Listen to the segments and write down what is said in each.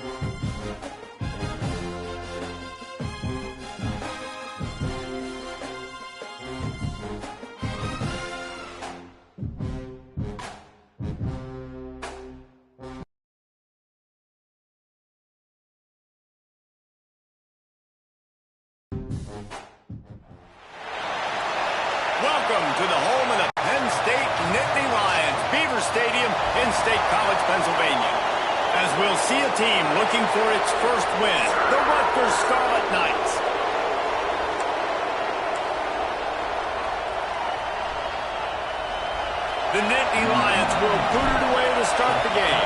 Welcome to the home of the Penn State Nittany Lions, Beaver Stadium in State College, Pennsylvania. As we'll see a team looking for its first win, the Rutgers Scarlet Knights. The Nittany Lions will boot it away to start the game.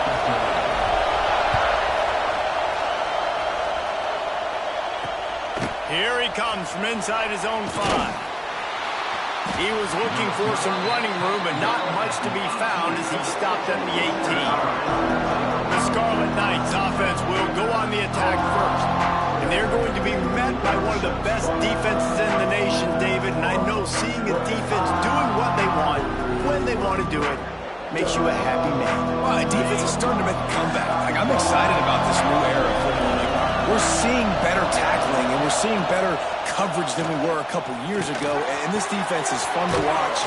Here he comes from inside his own 5. He was looking for some running room, but not much to be found as he stopped at the 18. The Scarlet Knights offense will go on the attack first. And they're going to be met by one of the best defenses in the nation, David. And I know seeing a defense doing what they want, when they want to do it, makes you a happy man. Well, the defense is starting to make a comeback. Like, I'm excited about this new era of football. We're seeing better tackling, and we're seeing better coverage than we were a couple years ago. And this defense is fun to watch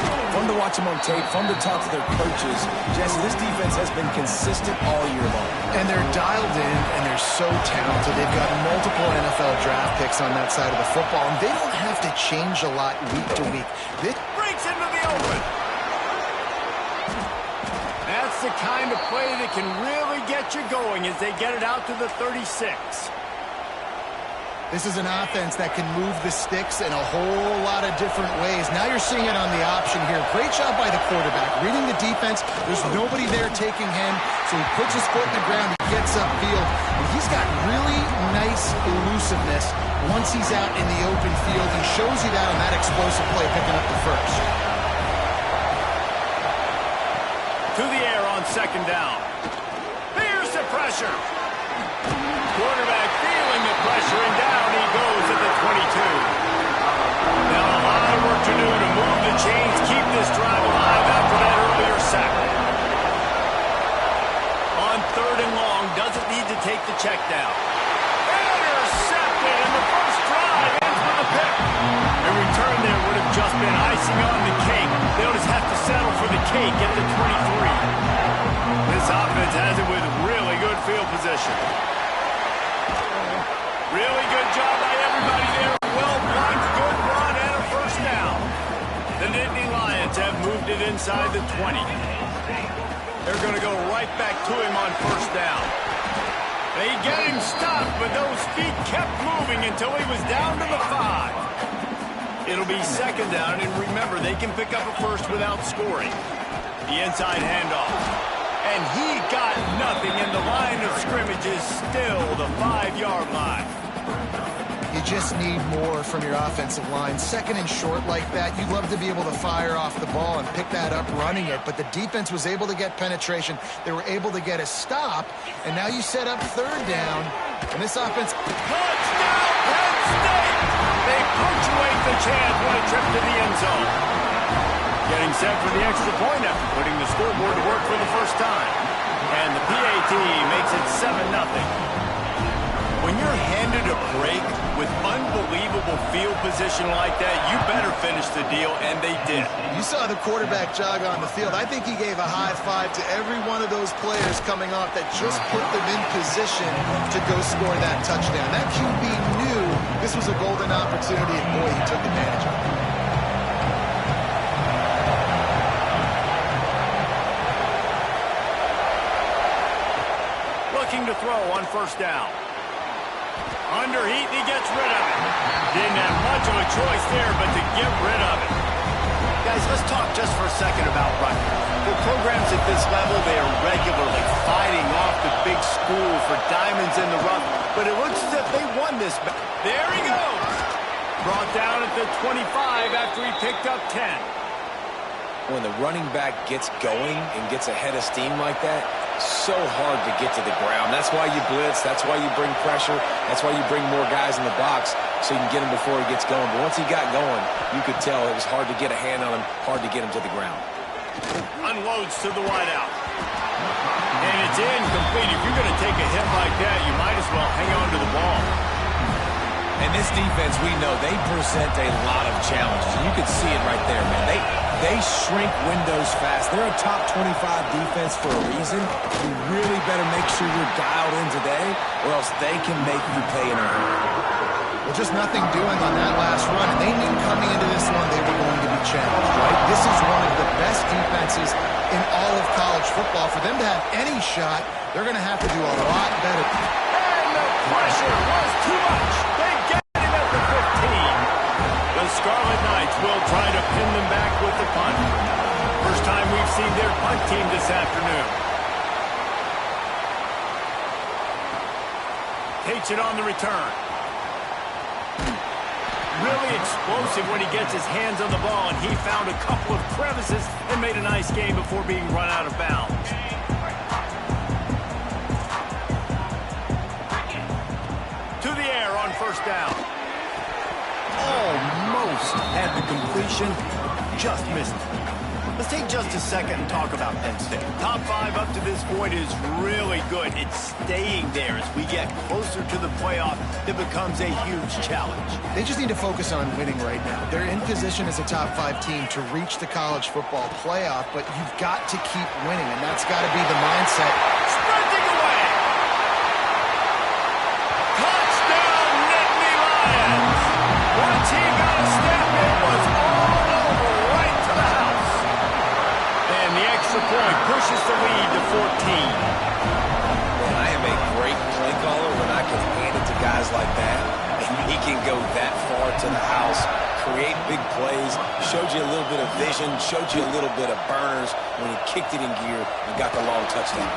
them on tape, fun to talk to their coaches. Jesse, this defense has been consistent all year long. And they're dialed in, and they're so talented. They've got multiple NFL draft picks on that side of the football, and they don't have to change a lot week to week. This breaks into the open. That's the kind of play that can really get you going as they get it out to the 36. This is an offense that can move the sticks in a whole lot of different ways. Now you're seeing it on the option here. Great job by the quarterback. Reading the defense, there's nobody there taking him, so he puts his foot in the ground, he gets upfield, and he's got really nice elusiveness once he's out in the open field. He shows you that on that explosive play, picking up the first. To the air on second down. Here's the pressure. Quarterback feeling the pressure, and down he goes at the 22. Now a lot of work to do to move the chains, keep this drive alive after that earlier sack. On third and long, doesn't need to take the check down. Intercepted, and the first drive ends with a pick. A return there would have just been icing on the cake. They'll just have to settle for the cake at the 23. This offense has it with really good field position. Really good job by everybody there. Well blocked, good run, and a first down. The Nittany Lions have moved it inside the 20. They're going to go right back to him on first down. They get him stopped, but those feet kept moving until he was down to the 5. It'll be second down, and remember, they can pick up a first without scoring. The inside handoff. And he got nothing, and the line of scrimmage is still the 5-yard line. You just need more from your offensive line. Second and short like that, you'd love to be able to fire off the ball and pick that up running it, but the defense was able to get penetration. They were able to get a stop, and now you set up third down, and this offense... Touchdown, Penn State! They punctuate the chance with a trip to the end zone. Getting set for the extra point after putting the scoreboard to work for the first time. And the PAT makes it 7-0. When you're handed a break with unbelievable field position like that, you better finish the deal, and they did. You saw the quarterback jog on the field. I think he gave a high five to every one of those players coming off that just put them in position to go score that touchdown. That QB knew this was a golden opportunity, and boy, he took advantage of it. Looking to throw on first down. Under heat, he gets rid of it. Didn't have much of a choice there, but to get rid of it. Guys, let's talk just for a second about Rutgers. For programs at this level, they are regularly fighting off the big school for diamonds in the rough, but it looks as if they won this. There he goes. Brought down at the 25 after he picked up 10. When the running back gets going and gets ahead of steam like that, so hard to get to the ground. That's why you blitz. That's why you bring pressure. That's why you bring more guys in the box so you can get him before he gets going. But once he got going, you could tell it was hard to get a hand on him, hard to get him to the ground. Unloads to the wideout. And it's incomplete. If you're going to take a hit like that, you might And this defense, we know, they present a lot of challenges. You can see it right there, man. They shrink windows fast. They're a top 25 defense for a reason. You really better make sure you're dialed in today, or else they can make you pay in a hurry. Well, just nothing doing on that last run, and they knew coming into this one they were going to be challenged, right? This is one of the best defenses in all of college football. For them to have any shot, they're going to have to do a lot better. And the pressure was too much. They get him at the 15. The Scarlet Knights will try to pin them back with the punt. First time we've seen their punt team this afternoon. Takes it on the return. Really explosive when he gets his hands on the ball, and he found a couple of crevices and made a nice game before being run out of bounds. To the air on first down. Almost had the completion, just missed it. Let's take just a second and talk about Penn State. Top 5 up to this point is really good. It's staying there as we get closer to the playoff. It becomes a huge challenge. They just need to focus on winning right now. They're in position as a top 5 team to reach the college football playoff, but you've got to keep winning, and that's got to be the mindset. Sprinting away. Touchdown, Nittany Lions. Once he got a step, it was all over right to the house. And the extra point pushes the lead to 14. Man, I am a great play caller when I can hand it to guys like that. And he can go that far to the house, create big plays, showed you a little bit of vision, showed you a little bit of burners when he kicked it in gear and got the long touchdown.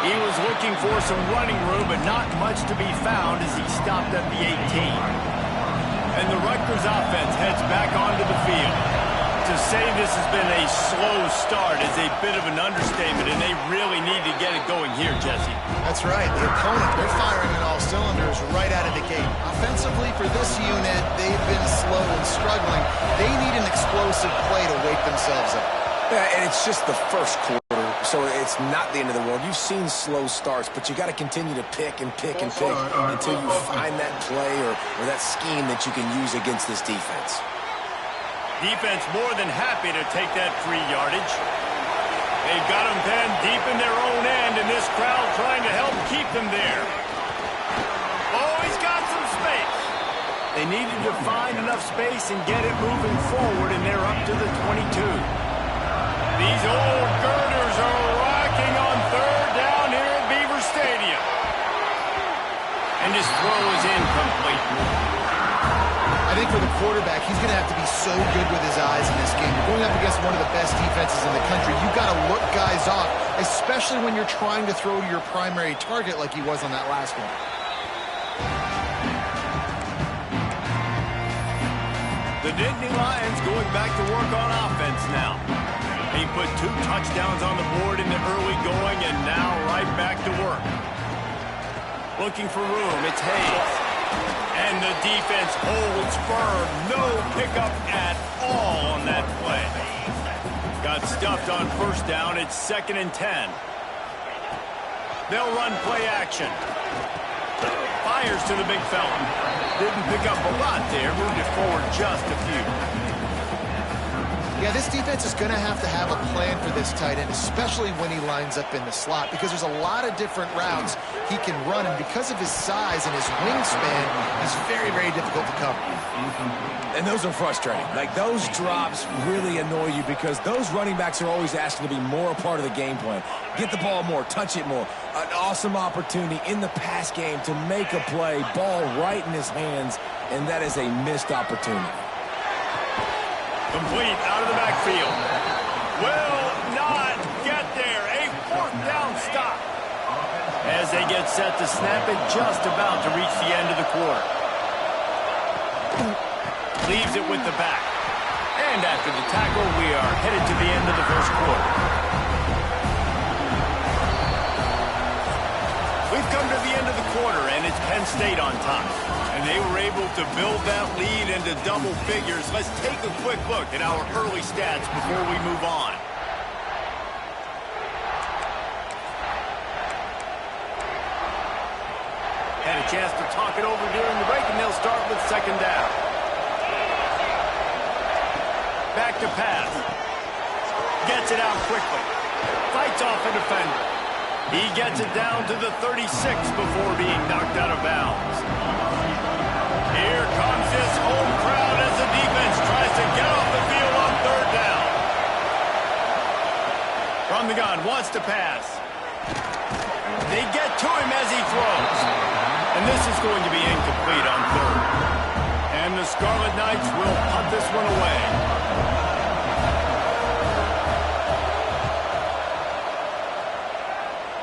He was looking for some running room, but not much to be found as he stopped at the 18. And the Rutgers offense heads back onto the field. To say this has been a slow start is a bit of an understatement, and they really need to get it going here, Jesse. That's right. The opponent, they're firing on all cylinders right out of the gate. Offensively, for this unit, they've been slow and struggling. They need an explosive play to wake themselves up. Yeah, and it's just the first quarter, so it's not the end of the world. You've seen slow starts, but you got to continue to pick and pick and pick until you find that play or that scheme that you can use against this defense. Defense more than happy to take that free yardage. They've got them pinned deep in their own end, and this crowd trying to help keep them there. Oh, he's got some space. They needed to find enough space and get it moving forward, and they're up to the 22. These old girders are rocking on third down here at Beaver Stadium. And his throw is incomplete. I think for the quarterback, he's going to have to be so good with his eyes in this game. You're going up against one of the best defenses in the country. You've got to look guys off, especially when you're trying to throw to your primary target like he was on that last one. The Nittany Lions going back to work on offense now. He put 2 touchdowns on the board in the early going, and now right back to work. Looking for room, it's Hayes. And the defense holds firm. No pickup at all on that play. Got stuffed on first down. It's 2nd and 10. They'll run play action. Fires to the big fella. Didn't pick up a lot there. Moved it forward just a few. Yeah, this defense is going to have a plan for this tight end, especially when he lines up in the slot, because there's a lot of different routes he can run, and because of his size and his wingspan, he's very, very difficult to cover. And those are frustrating. Like, those drops really annoy you because those running backs are always asking to be more a part of the game plan. Get the ball more, touch it more. An awesome opportunity in the pass game to make a play, ball right in his hands, and that is a missed opportunity. Complete out of the backfield. Will not get there. A 4th down stop. As they get set to snap it, just about to reach the end of the quarter. Leaves it with the back. And after the tackle, we are headed to the end of the first quarter. We've come to the end of the quarter, and it's Penn State on top. And they were able to build that lead into double figures. Let's take a quick look at our early stats before we move on. Had a chance to talk it over during the break, and they'll start with second down. Back to pass. Gets it out quickly. Fights off a defender. He gets it down to the 36 before being knocked out of bounds. Here comes this home crowd as the defense tries to get off the field on third down. From the gun, wants to pass. They get to him as he throws. And this is going to be incomplete on third. And the Scarlet Knights will punt this one away.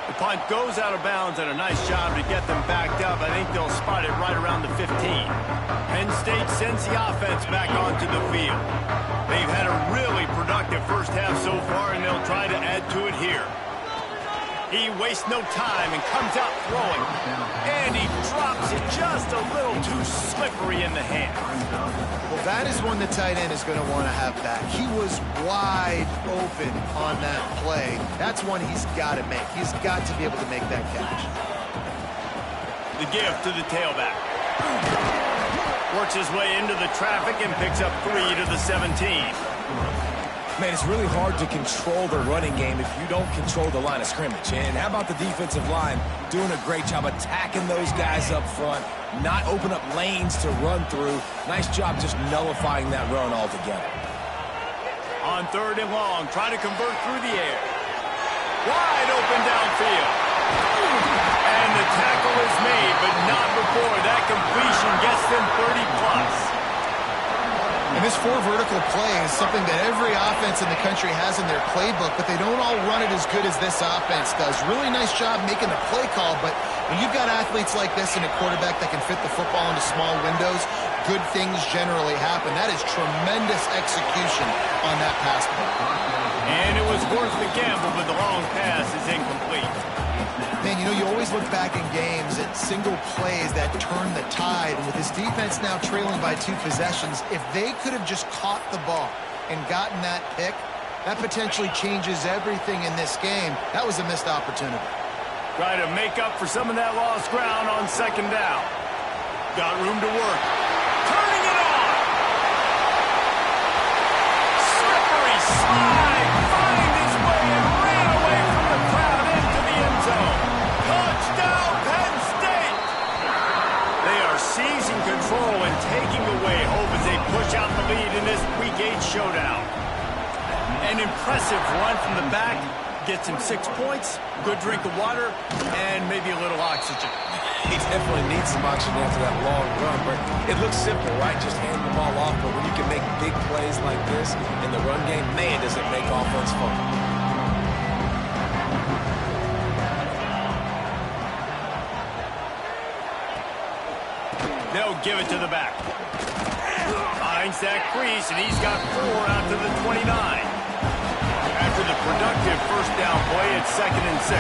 The punt goes out of bounds, and a nice job to get them backed up. I think they'll spot it right around the 15. Penn State sends the offense back onto the field. They've had a really productive first half so far, and they'll try to add to it here. He wastes no time and comes out throwing. And he drops it just a little too slippery in the hands. Well, that is one the tight end is going to want to have back. He was wide open on that play. That's one he's got to make. He's got to be able to make that catch. The give to the tailback. Works his way into the traffic and picks up 3 to the 17. Man, it's really hard to control the running game if you don't control the line of scrimmage. And how about the defensive line doing a great job attacking those guys up front, not open up lanes to run through. Nice job just nullifying that run altogether. On third and long, trying to convert through the air. Wide open downfield. And the tackle is made, but not before that completion gets them 30+. And this 4 vertical play is something that every offense in the country has in their playbook, but they don't all run it as good as this offense does. Really nice job making the play call, but when you've got athletes like this and a quarterback that can fit the football into small windows, good things generally happen. That is tremendous execution on that pass play. And it was worth the gamble, but the long pass is incomplete. Man, you know, you always look back in games at single plays that turn the tide. And with this defense now trailing by 2 possessions, if they could have just caught the ball and gotten that pick, that potentially changes everything in this game. That was a missed opportunity. Try to make up for some of that lost ground on second down. Got room to work. Turning it on! Slippery slide! Find his way and ran away from the crowd into the end zone. Touchdown, Penn State! They are seizing control and taking away hope as they push out the lead in this Week 8 showdown. An impressive run from the back. Gets him 6 points, good drink of water, and maybe a little oxygen. He definitely needs some oxygen after that long run, but it looks simple, right? Just hand the ball off, but when you can make big plays like this in the run game, man, does it make offense fun. They'll give it to the back. Finds that crease, and he's got 4 out to the 29. After the productive first down play, it's 2nd and 6.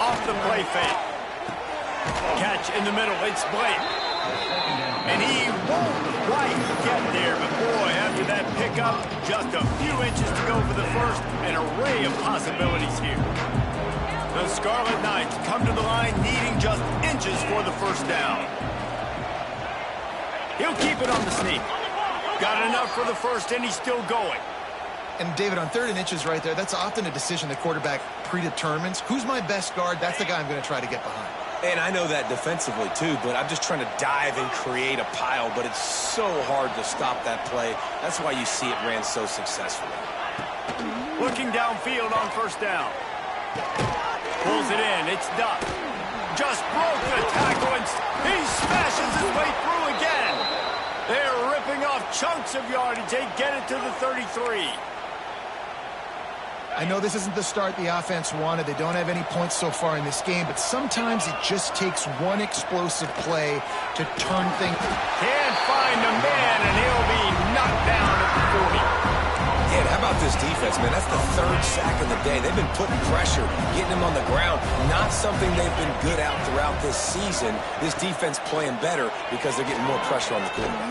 Off the play fake. Catch in the middle, it's Blake. And he won't quite get there, but boy, after that pickup, just a few inches to go for the first, an array of possibilities here. The Scarlet Knights come to the line needing just inches for the first down. He'll keep it on the sneak. Got enough for the first, and he's still going. And, David, on 3rd and inches right there, that's often a decision the quarterback predetermines. Who's my best guard? That's the guy I'm going to try to get behind. And I know that defensively, too, but I'm just trying to dive and create a pile, but it's so hard to stop that play. That's why you see it ran so successfully. Looking downfield on first down. Pulls it in. It's Duck. Just broke the tackle, and he smashes his way through again. They're ripping off chunks of yardage. They get it to the 33. I know this isn't the start the offense wanted. They don't have any points so far in this game, but sometimes it just takes one explosive play to turn things. Can't find a man, and he'll be knocked down at the 40. Yeah, how about this defense, man? That's the 3rd sack of the day. They've been putting pressure, getting him on the ground. Not something they've been good at throughout this season. This defense playing better because they're getting more pressure on the quarterback.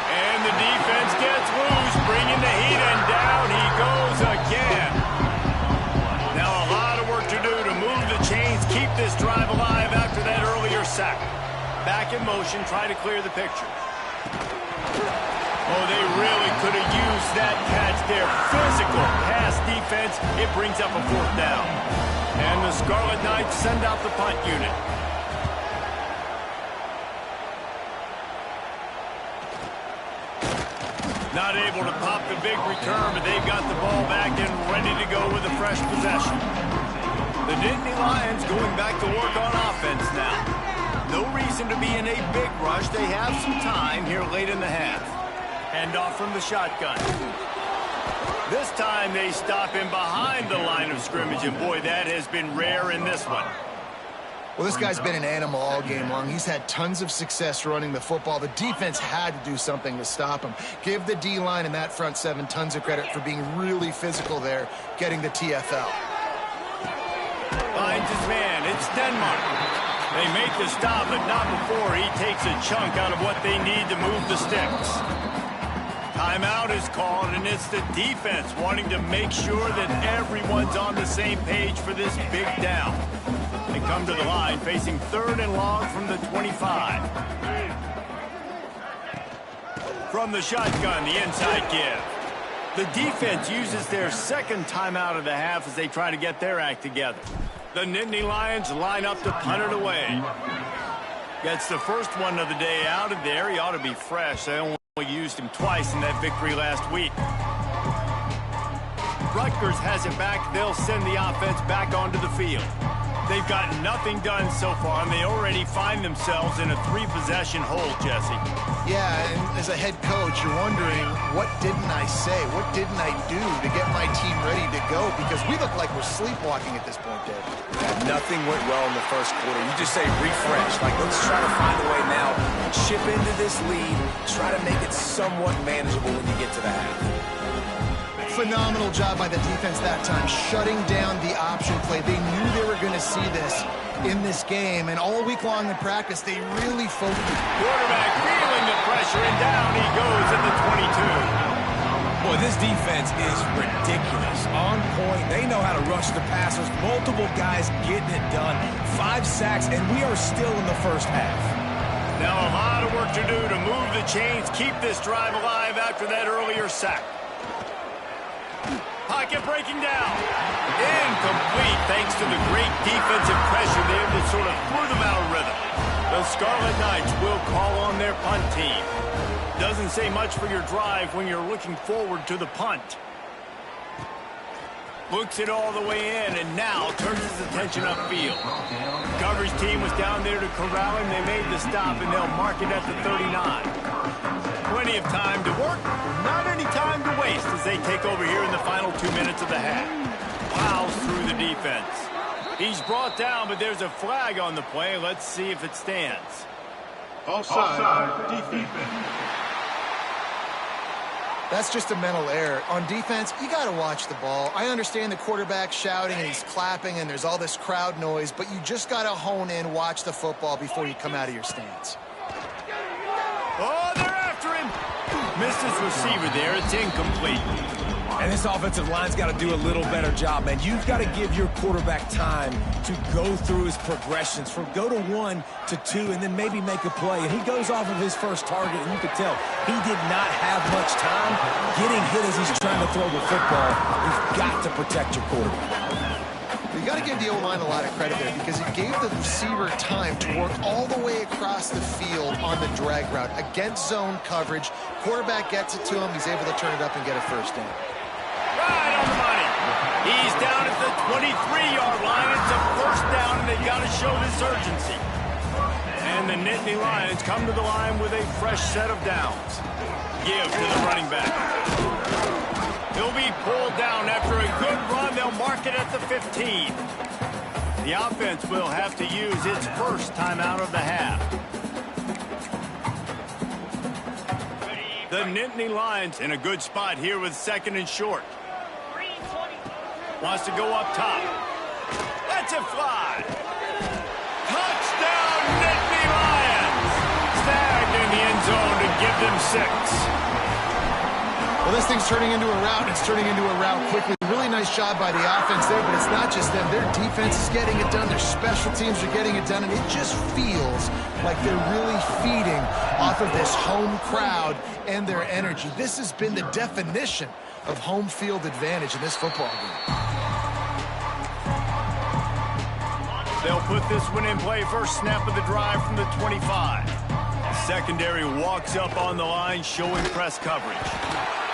And the defense gets loose, bringing the heat, and down he goes again. Now a lot of work to do to move the chains. keep this drive alive after that earlier sack. Back in motion, try to clear the picture. Oh, they really could have used that catch there. Physical pass defense. It brings up a 4th down. And the Scarlet Knights send out the punt unit. Not able to pop the big return, but they've got the ball back and ready to go with a fresh possession. The Nittany Lions going back to work on offense now. No reason to be in a big rush. They have some time here late in the half. Hand off from the shotgun. This time they stop him behind the line of scrimmage, and boy, that has been rare in this one. Well, this guy's been an animal all game long. He's had tons of success running the football. The defense had to do something to stop him. Give the D-line and that front 7 tons of credit for being really physical there, getting the TFL. Finds his man. It's Denmark. They make the stop, but not before he takes a chunk out of what they need to move the sticks. Timeout is called, and it's the defense wanting to make sure that everyone's on the same page for this big down. They come to the line facing 3rd and long from the 25. From the shotgun, the inside give. The defense uses their 2nd timeout of the half as they try to get their act together. The Nittany Lions line up to punt it away. Gets the first one of the day out of there. He ought to be fresh. They only used him twice in that victory last week. Rutgers has it back. They'll send the offense back onto the field. They've got nothing done so far, and they already find themselves in a 3-possession hole, Jesse. Yeah, and as a head coach, you're wondering, what didn't I say? What didn't I do to get my team ready to go? Because we look like we're sleepwalking at this point, Dave. Yeah, nothing went well in the first quarter. You just say refresh. Like, let's try to find a way now. Chip into this lead. Try to make it somewhat manageable when you get to the half. Phenomenal job by the defense that time, shutting down the option play. They knew they were going to see this in this game, and all week long in practice, they really focused. Quarterback feeling the pressure, and down he goes at the 22. Boy, this defense is ridiculous. On point. They know how to rush the passers. Multiple guys getting it done. 5 sacks, and we are still in the first half. Now a lot of work to do to move the chains, keep this drive alive after that earlier sack. Pocket breaking down. Incomplete thanks to the great defensive pressure there that sort of threw them out of rhythm. The Scarlet Knights will call on their punt team. Doesn't say much for your drive when you're looking forward to the punt. Looks it all the way in, and now turns his attention upfield. Coverage team was down there to corral him. They made the stop, and they'll mark it at the 39. Plenty of time to work, not any time to waste as they take over here in the final 2 minutes of the half. Plows through the defense. He's brought down, but there's a flag on the play. Let's see if it stands. Offside, defense. That's just a mental error. On defense, you got to watch the ball. I understand the quarterback shouting and he's clapping and there's all this crowd noise, but you just got to hone in, watch the football before you come out of your stance. Oh, they're after him. Missed his receiver there. It's incomplete. And this offensive line's got to do a little better job, man. You've got to give your quarterback time to go through his progressions from go to 1 to 2 and then maybe make a play. And he goes off of his first target, and you could tell he did not have much time getting hit as he's trying to throw the football. You've got to protect your quarterback. You got to give the O-line a lot of credit there because it gave the receiver time to work all the way across the field on the drag route. Against zone coverage, quarterback gets it to him. He's able to turn it up and get a first down. Right on the money. He's down at the 23-yard line. It's a first down, and they've got to show this urgency. And the Nittany Lions come to the line with a fresh set of downs. Give to the running back. He'll be pulled down after a good run. They'll mark it at the 15. The offense will have to use its first timeout of the half. The Nittany Lions in a good spot here with 2nd and short. Wants to go up top. Lets it fly. Touchdown, Nittany Lions! Snagged in the end zone to give them 6. Well, this thing's turning into a rout. It's turning into a rout quickly. Really nice job by the offense there, but it's not just them. Their defense is getting it done. Their special teams are getting it done, and it just feels like they're really feeding off of this home crowd and their energy. This has been the definition of home field advantage in this football game. They'll put this one in play. First snap of the drive from the 25. Secondary walks up on the line, showing press coverage.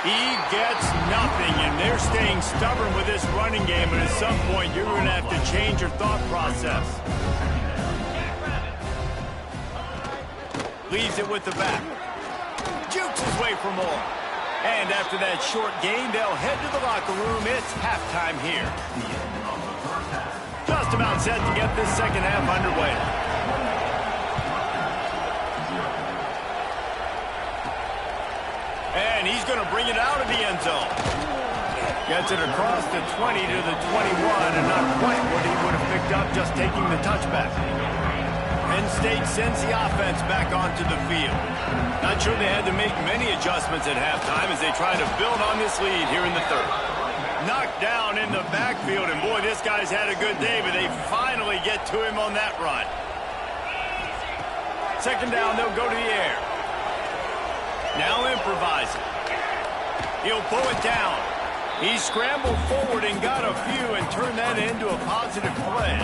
He gets nothing, and they're staying stubborn with this running game, but at some point you're going to have to change your thought process. Leaves it with the back. Jukes his way for more. And after that short gain, they'll head to the locker room. It's halftime here. Just about set to get this second half underway. And he's going to bring it out of the end zone. Gets it across the 20 to the 21, and not quite what he would have picked up just taking the touchback. Penn State sends the offense back onto the field. Not sure they had to make many adjustments at halftime as they try to build on this lead here in the third. Knocked down in the backfield, and boy, this guy's had a good day, but they finally get to him on that run. Second down, they'll go to the air. Now improvising. He'll pull it down. He scrambled forward and got a few and turned that into a positive play.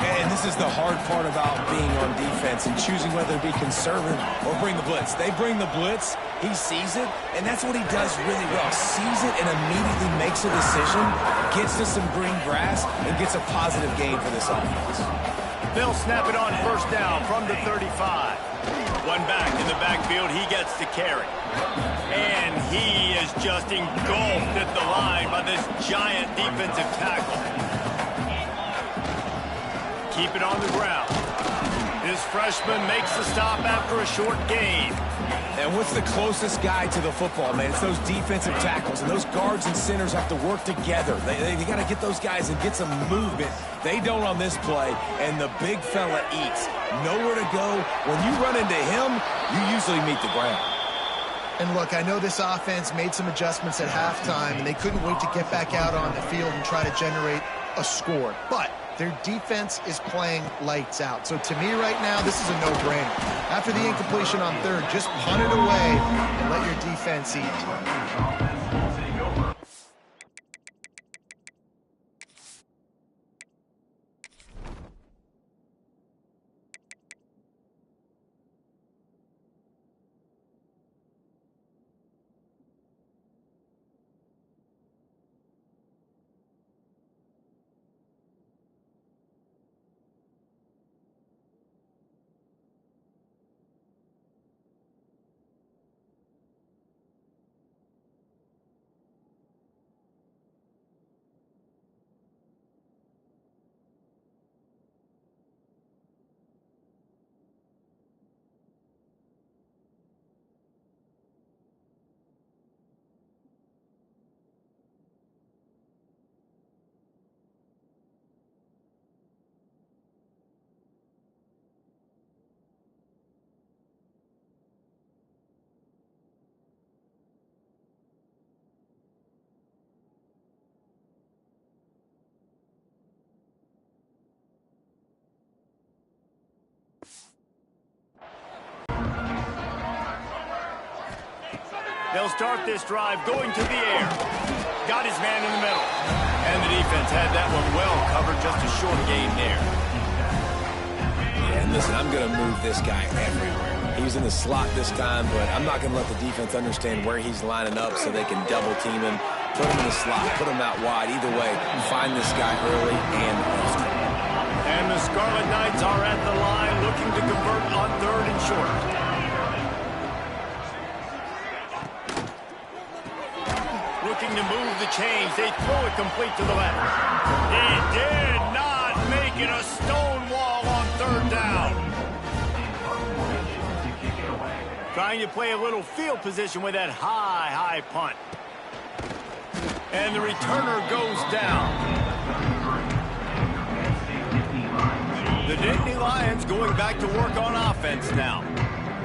And this is the hard part about being on defense and choosing whether to be conservative or bring the blitz. They bring the blitz, he sees it, and that's what he does really well. Sees it and immediately makes a decision, gets to some green grass, and gets a positive gain for this offense. They'll snap it on first down from the 35. One back in the backfield, he gets to carry. And he is just engulfed at the line by this giant defensive tackle. Keep it on the ground. This freshman makes the stop after a short gain. And what's the closest guy to the football, man? It's those defensive tackles, and those guards and centers have to work together. They got to get those guys and get some movement. They don't on this play, and the big fella eats. Nowhere to go. When you run into him, you usually meet the ground. And look, I know this offense made some adjustments at halftime, and they couldn't wait to get back out on the field and try to generate a score. But their defense is playing lights out. So to me right now, this is a no-brainer. After the incompletion on third, just punt it away and let your defense eat. They'll start this drive going to the air. Got his man in the middle. And the defense had that one well covered, just a short gain there. Yeah, and listen, I'm going to move this guy everywhere. He's in the slot this time, but I'm not going to let the defense understand where he's lining up so they can double team him. Put him in the slot, put him out wide. Either way, find this guy early and often. And the Scarlet Knights are at the line looking to convert on third and short. Looking to move the chains. They throw it complete to the left. He did not make it a stone wall on third down. Trying to play a little field position with that high punt. And the returner goes down. The Nittany Lions going back to work on offense now.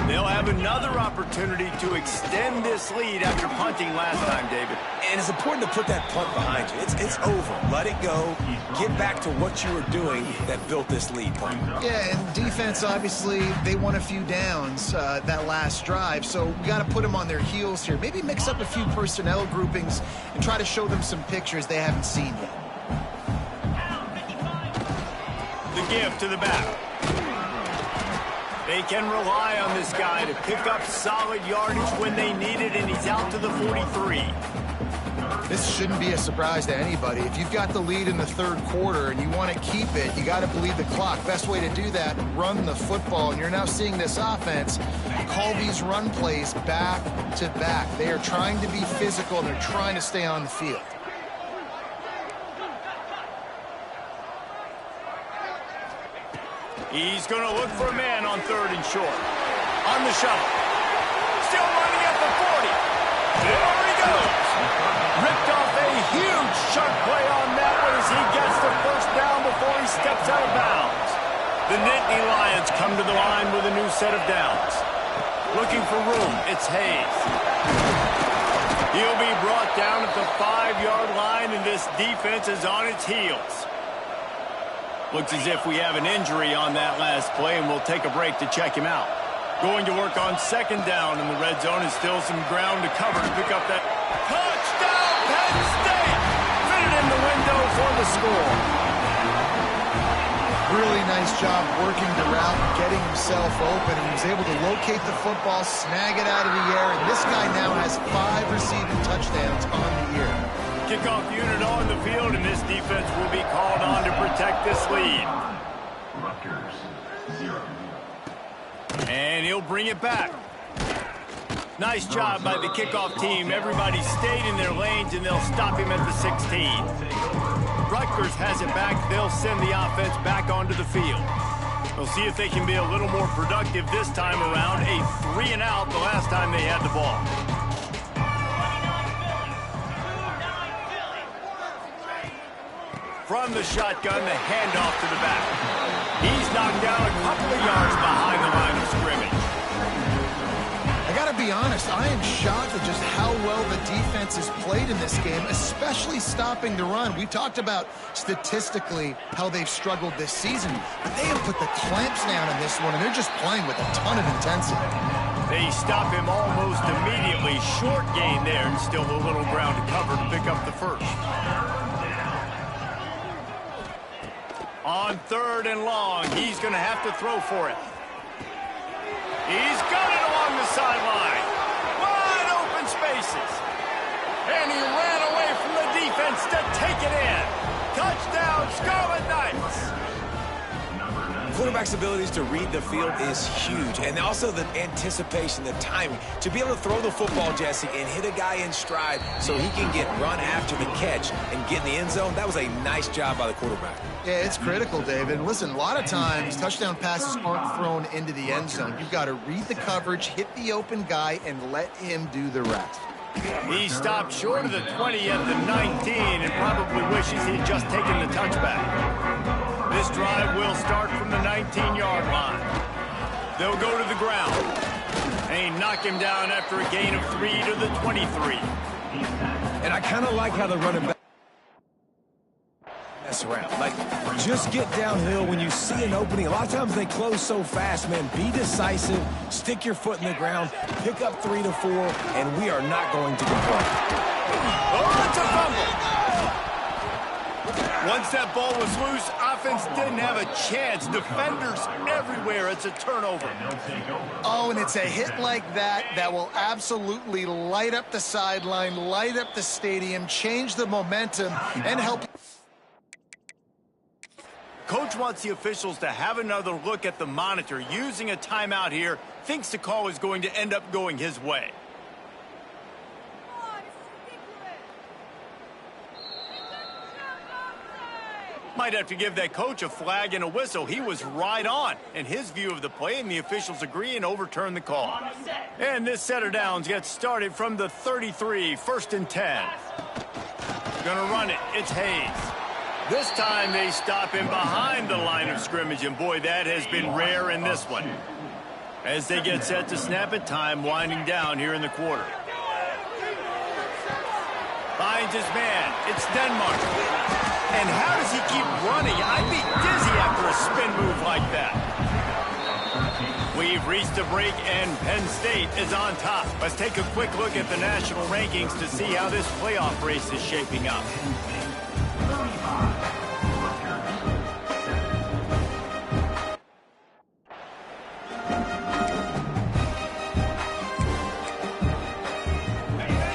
They'll have another opportunity to extend this lead after punting last time, David. And it's important to put that punt behind you. It's over. Let it go. Get back to what you were doing that built this lead. Yeah, and defense, obviously, they won a few downs that last drive, so we got to put them on their heels here. Maybe mix up a few personnel groupings and try to show them some pictures they haven't seen yet. The give to the back. They can rely on this guy to pick up solid yardage when they need it, and he's out to the 43. This shouldn't be a surprise to anybody. If you've got the lead in the third quarter and you want to keep it, you got to bleed the clock. Best way to do that, run the football. And you're now seeing this offense call these run plays back to back. They are trying to be physical, and they're trying to stay on the field. He's going to look for a man on 3rd and short. On the shuttle. Still running at the 40. There he goes. Ripped off a huge sharp play on that one as he gets the first down before he steps out of bounds. The Nittany Lions come to the line with a new set of downs. Looking for room, it's Hayes. He'll be brought down at the 5-yard line, and this defense is on its heels. Looks as if we have an injury on that last play, and we'll take a break to check him out. Going to work on 2nd down, and the red zone is still some ground to cover to pick up that touchdown, Penn State! Fitted in the window for the score. Really nice job working the route and getting himself open. He was able to locate the football, snag it out of the air, and this guy now has 5 receiving touchdowns on the year. Kickoff unit on the field, and this defense will be called on to protect this lead. Rutgers, 0. And he'll bring it back. Nice job by the kickoff team. Everybody stayed in their lanes, and they'll stop him at the 16. Rutgers has it back. They'll send the offense back onto the field. We'll see if they can be a little more productive this time around. A 3-and-out the last time they had the ball. From the shotgun, the handoff to the back. He's knocked down a couple of yards behind the line of scrimmage. I got to be honest, I am shocked at just how well the defense has played in this game, especially stopping the run. We talked about statistically how they've struggled this season, but they have put the clamps down in this one, and they're just playing with a ton of intensity. They stop him almost immediately. Short gain there, and still a little ground to cover to pick up the first. On 3rd and long, he's going to have to throw for it. He's got it along the sideline. Wide open spaces. And he ran away from the defense to take it in. Touchdown, Scarlet Knights. Quarterback's abilities to read the field is huge, and also the anticipation, the timing. To be able to throw the football, Jesse, and hit a guy in stride so he can get run after the catch and get in the end zone, that was a nice job by the quarterback. Yeah, it's critical, David. Listen, a lot of times, touchdown passes aren't thrown into the end zone. You've got to read the coverage, hit the open guy, and let him do the rest. He stopped short of the 20 at the 19 and probably wishes he'd just taken the touchback. This drive will start from the 19-yard line. They'll go to the ground. And he knocked him down after a gain of 3 to the 23. And I kind of like how the running back mess around. Like, just get downhill when you see an opening. A lot of times they close so fast, man. Be decisive, stick your foot in the ground, pick up 3 to 4, and we are not going to complain. Oh, it's a fumble. Once that ball was loose, offense didn't have a chance. Defenders everywhere. It's a turnover. Oh, and it's a hit like that that will absolutely light up the sideline, light up the stadium, change the momentum, and help. Coach wants the officials to have another look at the monitor. Using a timeout here, thinks the call is going to end up going his way. Might have to give that coach a flag and a whistle. He was right on in his view of the play, and the officials agree and overturn the call. And this set of downs gets started from the 33, 1st and 10. Gonna run it. It's Hayes. This time they stop him behind the line of scrimmage, and boy, that has been rare in this one. As they get set to snap it, time winding down here in the quarter. Finds his man. It's Denmark. And how does he keep running? I'd be dizzy after a spin move like that. We've reached a break, and Penn State is on top. Let's take a quick look at the national rankings to see how this playoff race is shaping up.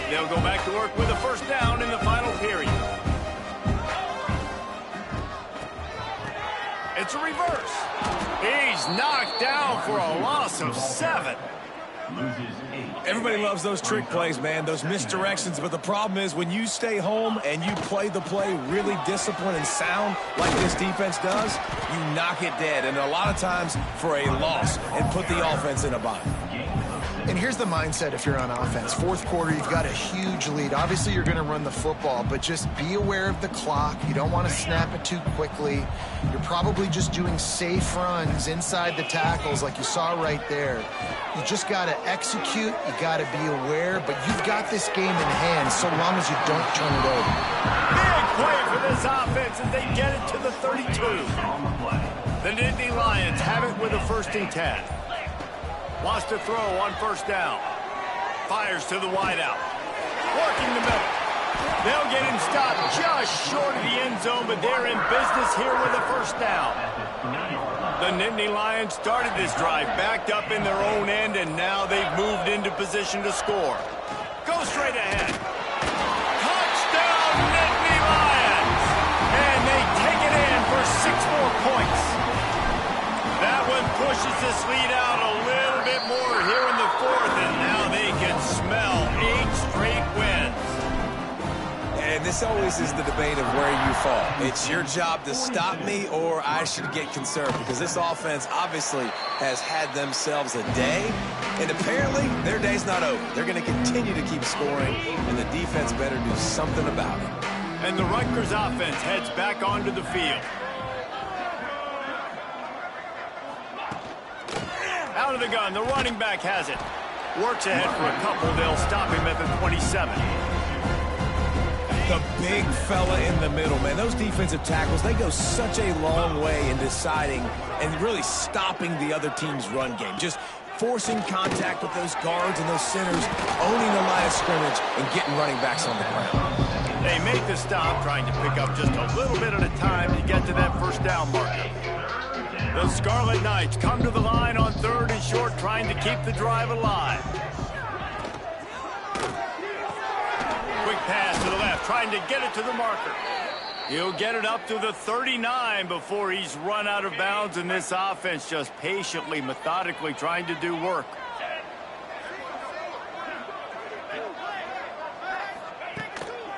They'll go back to work with a first down in the final period. It's a reverse. He's knocked down for a loss of 7. Everybody loves those trick plays, man, those misdirections, but the problem is when you stay home and you play the play really disciplined and sound like this defense does, you knock it dead, and a lot of times for a loss, and put the offense in a bind. And here's the mindset if you're on offense. Fourth quarter, you've got a huge lead. Obviously, you're going to run the football, but just be aware of the clock. You don't want to snap it too quickly. You're probably just doing safe runs inside the tackles like you saw right there. You just got to execute. You got to be aware, but you've got this game in hand so long as you don't turn it over. Big play for this offense as they get it to the 32. The Nittany Lions have it with a 1st and 10. Wants to throw on first down. Fires to the wideout. Working the middle. They'll get him stopped just short of the end zone, but they're in business here with a first down. The Nittany Lions started this drive backed up in their own end, and now they've moved into position to score. Go straight ahead. Touchdown, Nittany Lions! And they take it in for 6 more points. That one pushes this lead out a little bit more here in the 4th, and now they can smell 8 straight wins. And this always is the debate of where you fall. It's your job to stop me, or I should get concerned, because this offense obviously has had themselves a day, and apparently their day's not over. They're going to continue to keep scoring, and the defense better do something about it. And the Rutgers offense heads back onto the field. Out of the gun, the running back has it. Works ahead for a couple. They'll stop him at the 27. The big fella in the middle, man. Those defensive tackles, they go such a long way in deciding and really stopping the other team's run game. Just forcing contact with those guards and those centers, owning the line of scrimmage, and getting running backs on the ground. They make the stop, trying to pick up just a little bit at a time to get to that first down marker. The Scarlet Knights come to the line on 3rd and short, trying to keep the drive alive. Quick pass to the left, trying to get it to the marker. He'll get it up to the 39 before he's run out of bounds, and this offense just patiently, methodically trying to do work.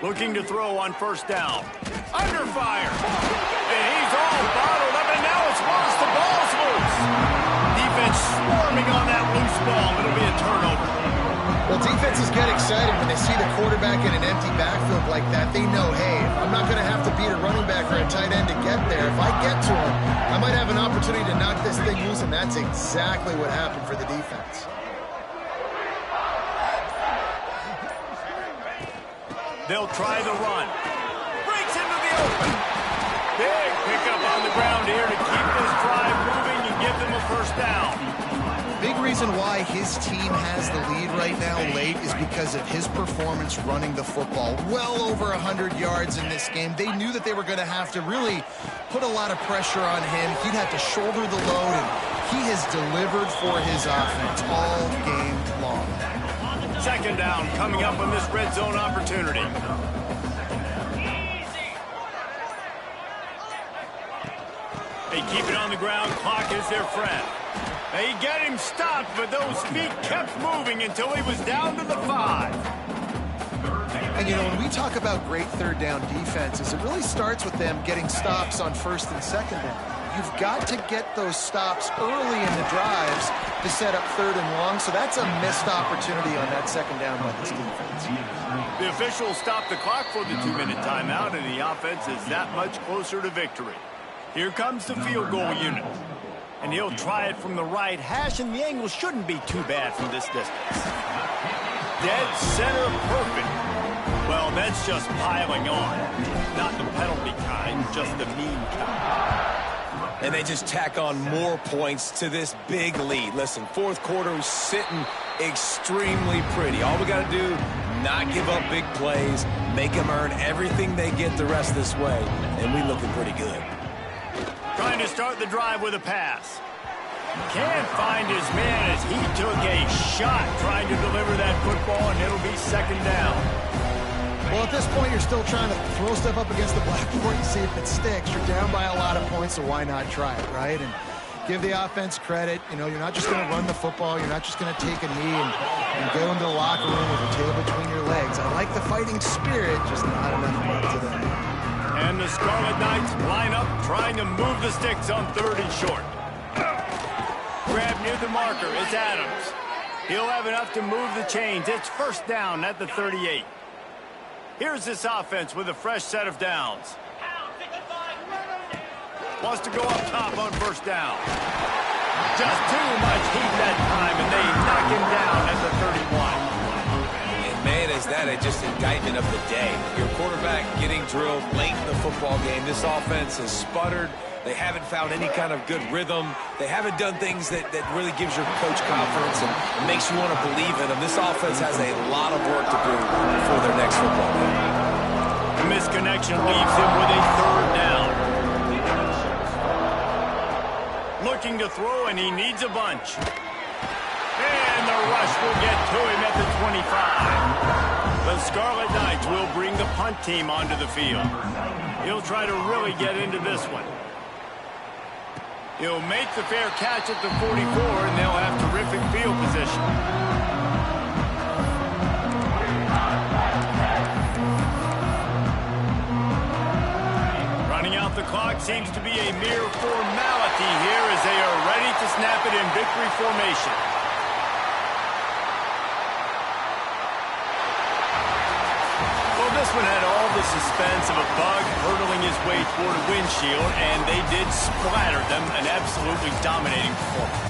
Looking to throw on first down. Under fire. And he's all bottled up, and now it's lost. The ball's loose. Defense swarming on that loose ball. It'll be a turnover. Well, defenses get excited when they see the quarterback in an empty backfield like that. They know, hey, I'm not going to have to beat a running back or a tight end to get there. If I get to him, I might have an opportunity to knock this thing loose, and that's exactly what happened for the defense. They'll try the run. Breaks into the open. Big pickup on the ground here to keep this drive moving and give them a first down. Big reason why his team has the lead right now late is because of his performance running the football. Well over 100 yards in this game. They knew that they were going to have to really put a lot of pressure on him. He'd have to shoulder the load, and he has delivered for his offense all game long. Second down coming up on this red zone opportunity. They keep it on the ground. Clock is their friend. They get him stopped, but those feet kept moving until he was down to the 5. And, you know, when we talk about great third down defenses, it really starts with them getting stops on first and second down. You've got to get those stops early in the drives to set up third and long, so that's a missed opportunity on that second down by this defense. The officials stop the clock for the 2-minute timeout, and the offense is that much closer to victory. Here comes the field goal unit. And he'll try it from the right hash, and the angle shouldn't be too bad from this distance. Dead center perfect. Well, that's just piling on. Not the penalty kind, just the mean kind. And they just tack on more points to this big lead. Listen, fourth quarter was sitting extremely pretty. All we got to do, not give up big plays, make them earn everything they get the rest of this way, and we looking pretty good. Trying to start the drive with a pass. Can't find his man as he took a shot trying to deliver that football, and it'll be second down. Well, at this point, you're still trying to throw stuff up against the blackboard and see if it sticks. You're down by a lot of points, so why not try it, right? And give the offense credit. You know, you're not just going to run the football. You're not just going to take a knee and go into the locker room with your tail between your legs. I like the fighting spirit, just not enough love today. And the Scarlet Knights line up, trying to move the sticks on 3rd and short. Grab near the marker. It's Adams. He'll have enough to move the chains. It's first down at the 38. Here's this offense with a fresh set of downs. Wants to go up top on first down. Just too much heat that time, and they knock him down at the 31. And man, is that just indictment of the day. Your quarterback getting drilled late in the football game. This offense has sputtered. They haven't found any kind of good rhythm. They haven't done things that really gives your coach confidence and makes you want to believe in them. This offense has a lot of work to do for their next football game. The misconnection leaves him with a 3rd down. Looking to throw, and he needs a bunch. And the rush will get to him at the 25. The Scarlet Knights will bring the punt team onto the field. He'll try to really get into this one. He'll make the fair catch at the 44, and they'll have terrific field position. Running out the clock seems to be a mere formality here as they are ready to snap it in victory formation. Well, this one had all the suspense of a bug hurtling his way toward a windshield, and they did splatter them, an absolutely dominating performance.